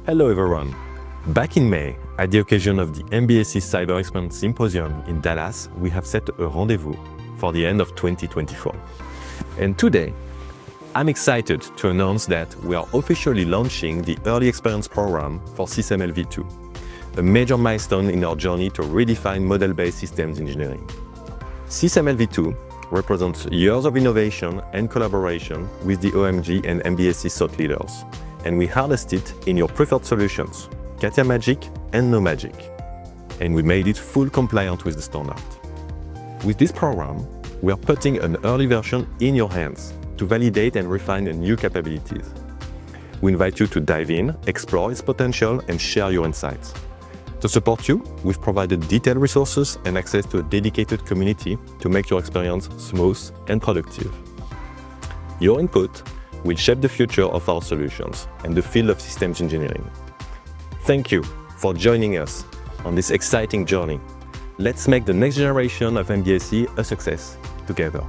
Hello everyone. Back in May, at the occasion of the MBSE Cyber Experience Symposium in Dallas, we have set a rendezvous for the end of 2024. And today, I'm excited to announce that we are officially launching the Early Experience Program for SysML v2, a major milestone in our journey to redefine model-based systems engineering. SysML v2 represents years of innovation and collaboration with the OMG and MBSE thought leaders, and we harnessed it in your preferred solutions, CATIA Magic and No Magic, and we made it full compliant with the standard. With this program, we are putting an early version in your hands to validate and refine the new capabilities. We invite you to dive in, explore its potential, and share your insights. To support you, we've provided detailed resources and access to a dedicated community to make your experience smooth and productive. Your input will shape the future of our solutions and the field of systems engineering. Thank you for joining us on this exciting journey. Let's make the next generation of MBSE a success together.